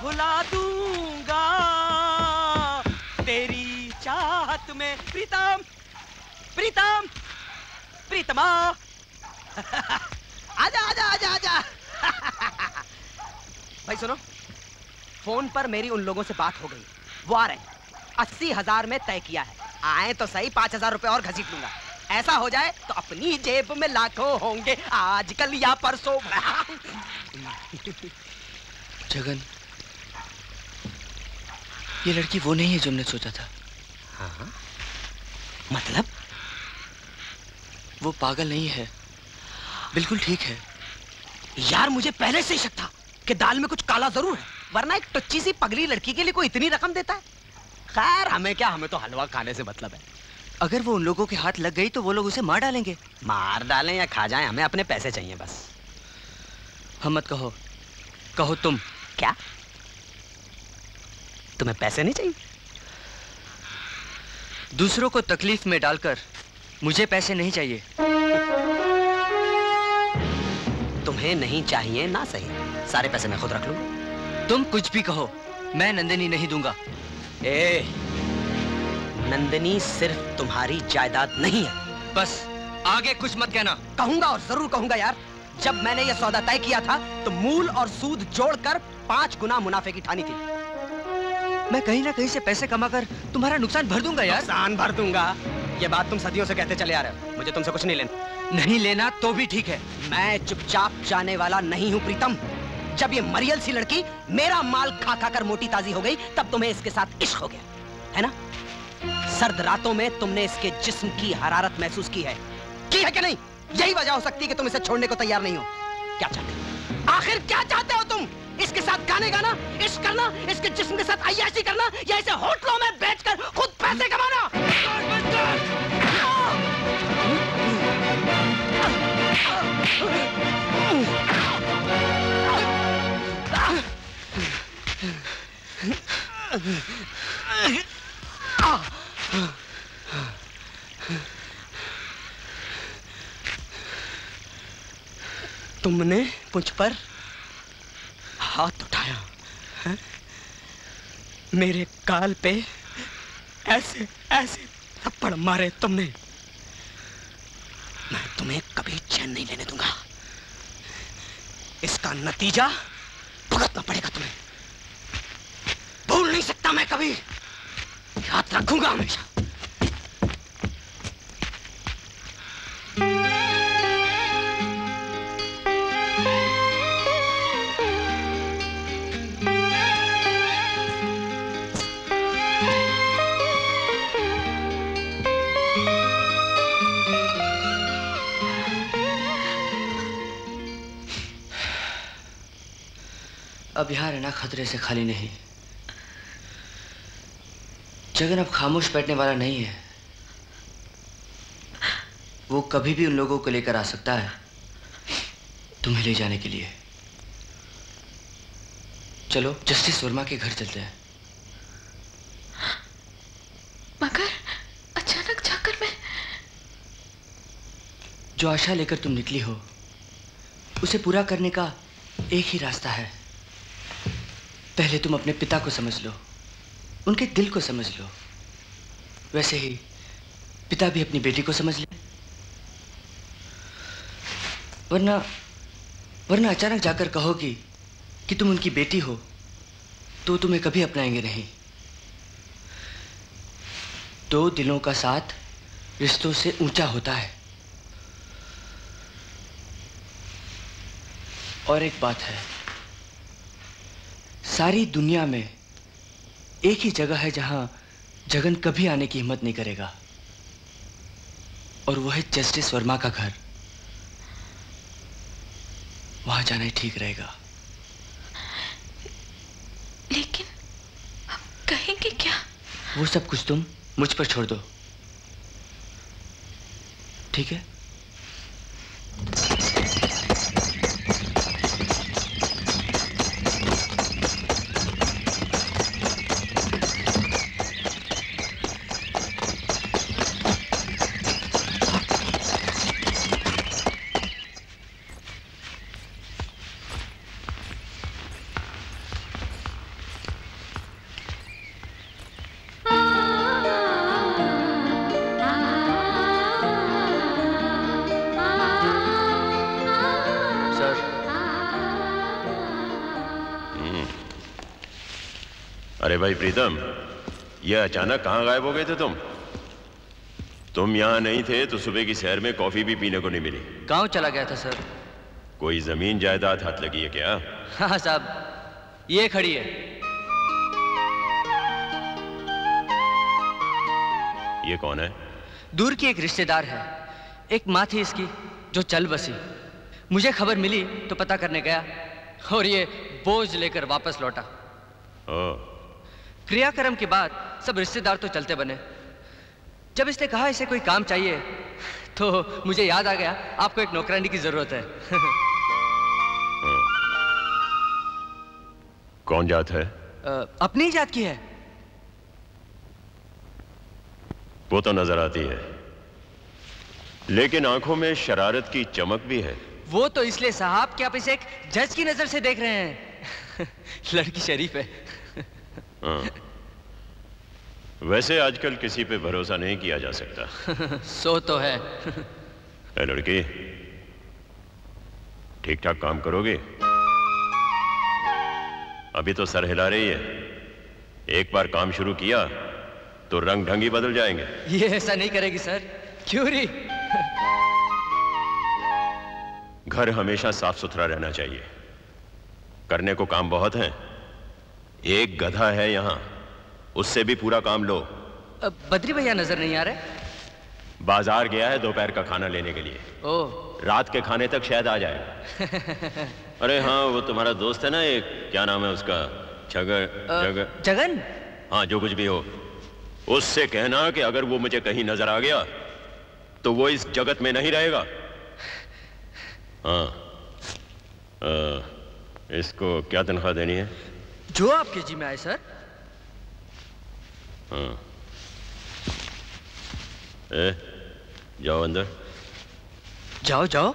भुला दूंगा तेरी चाहत में। प्रीतम, प्रीतम, प्रीतमा, आजा आजा आजा आजा। भाई सुनो, फोन पर मेरी उन लोगों से बात हो गई, वो आ रहे हैं। 80,000 में तय किया है, आए तो सही 5,000 रुपए और घसीट लूंगा। ऐसा हो जाए तो अपनी जेब में लाखों होंगे, आजकल या परसों। जगन, ये लड़की वो नहीं है जो हमने सोचा था। हाँ? मतलब? वो पागल नहीं है, बिल्कुल ठीक है। यार मुझे पहले से ही शक था कि दाल में कुछ काला जरूर है, वरना एक टच्ची सी पगली लड़की के लिए कोई इतनी रकम देता है। खैर हमें क्या, हमें तो हलवा खाने से मतलब है। अगर वो उन लोगों के हाथ लग गई तो वो लोग उसे मार डालेंगे। मार डालें या खा जाएं, हमें अपने पैसे चाहिए बस। हम मत कहो, कहो तुम। क्या तुम्हें पैसे नहीं चाहिए? दूसरों को तकलीफ में डालकर मुझे पैसे नहीं चाहिए। तुम्हें नहीं चाहिए ना सही, सारे पैसे मैं खुद रख लूं। तुम कुछ भी कहो, मैं नंदिनी नहीं दूंगा। ए, नंदिनी सिर्फ तुम्हारी जायदाद नहीं है। बस आगे कुछ मत कहना। कहूंगा और जरूर कहूंगा यार। जब मैंने यह सौदा तय किया था तो मूल और सूद जोड़कर 5 गुना मुनाफे की ठानी थी। मैं कहीं ना कहीं से पैसे कमाकर तुम्हारा नुकसान भर दूंगा यार। नुकसान भर दूंगा, ये बात तुम सदियों से कहते चले आ रहे हो। मुझे तुमसे कुछ नहीं लेना। नहीं लेना तो भी ठीक है। मैं चुपचाप जाने वाला नहीं हूं प्रीतम। जब ये मरियल सी लड़की मेरा माल खा खा कर मोटी ताजी हो गई, तब तुम्हें इसके साथ इश्क हो गया है ना? सर्द रातों में तुमने इसके जिस्म की हरारत महसूस की है कि नहीं? यही वजह हो सकती है कि तुम इसे छोड़ने को तैयार नहीं हो। क्या चाहते हो? आखिर क्या चाहते हो तुम? इसके साथ गाने गाना, इश्क करना, इसके जिस्म के साथ अय्याशी करना, या इसे होटलों में बेचकर खुद पैसे कमाना? तुमने मुझ पर हाथ उठाया है? मेरे गाल पे ऐसे ऐसे थप्पड़ मारे तुमने। मैं तुम्हें कभी चैन नहीं लेने दूंगा। इसका नतीजा भुगतना पड़ेगा तुम्हें। भूल नहीं सकता मैं कभी, याद रखूंगा हमेशा। अब यहाँ रहना खतरे से खाली नहीं। जगन अब खामोश बैठने वाला नहीं है। वो कभी भी उन लोगों को लेकर आ सकता है तुम्हें ले जाने के लिए। चलो जस्टिस वर्मा के घर चलते हैं। मगर अचानक जाकर मैं... जो आशा लेकर तुम निकली हो उसे पूरा करने का एक ही रास्ता है। पहले तुम अपने पिता को समझ लो, उनके दिल को समझ लो। वैसे ही पिता भी अपनी बेटी को समझ ले। वरना अचानक जाकर कहोगी कि तुम उनकी बेटी हो तो तुम्हें कभी अपनाएंगे नहीं। 2 दिलों का साथ रिश्तों से ऊंचा होता है। और एक बात है, सारी दुनिया में एक ही जगह है जहां जगन कभी आने की हिम्मत नहीं करेगा, और वो है जस्टिस वर्मा का घर। वहां जाना ही ठीक रहेगा। लेकिन हम कहेंगे क्या? वो सब कुछ तुम मुझ पर छोड़ दो, ठीक है? अरे भाई प्रीतम, ये अचानक कहाँ गायब हो गए थे तुम यहाँ नहीं थे तो सुबह की सैर में कॉफी भी पीने को नहीं मिली। गांव चला गया था सर। कोई जमीन जायदाद हाथ लगी है क्या? हाँ साहब, ये खड़ी है। ये कौन है? दूर की एक रिश्तेदार है। एक माँ थी इसकी जो चल बसी। मुझे खबर मिली तो पता करने गया और ये बोझ लेकर वापस लौटा। क्रियाक्रम के बाद सब रिश्तेदार तो चलते बने। जब इसने कहा इसे कोई काम चाहिए तो मुझे याद आ गया आपको एक नौकरानी की जरूरत है। कौन जात है? अपनी ही जात की है। वो तो नजर आती है, लेकिन आंखों में शरारत की चमक भी है। वो तो इसलिए साहब कि आप इसे एक जज की नजर से देख रहे हैं। लड़की शरीफ है। हाँ। वैसे आजकल किसी पे भरोसा नहीं किया जा सकता। सो तो है। ए लड़की, ठीक ठाक काम करोगे? अभी तो सर हिला रही है, एक बार काम शुरू किया तो रंग ढंग ही बदल जाएंगे। ये ऐसा नहीं करेगी सर। क्यों नहीं? घर हमेशा साफ सुथरा रहना चाहिए। करने को काम बहुत है। एक गधा है यहाँ, उससे भी पूरा काम लो। बद्री भैया नजर नहीं आ रहे? बाजार गया है दोपहर का खाना लेने के लिए। ओह, रात के खाने तक शायद आ जाएगा। अरे हाँ, वो तुम्हारा दोस्त है ना, एक क्या नाम है उसका? जगन? हाँ, जो कुछ भी हो, उससे कहना कि अगर वो मुझे कहीं नजर आ गया तो वो इस जगत में नहीं रहेगा। हाँ, इसको क्या तनख्वाह देनी है? जो आपके जी में आए सर। हाँ, जाओ अंदर। जाओ जाओ।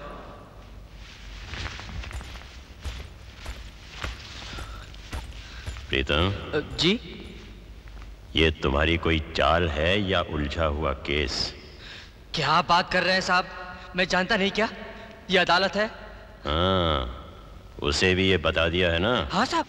प्रीतम जी? ये तुम्हारी कोई चाल है या उलझा हुआ केस? क्या बात कर रहे हैं साहब? मैं जानता नहीं क्या? ये अदालत है। हाँ, उसे भी ये बता दिया है ना? हाँ साहब।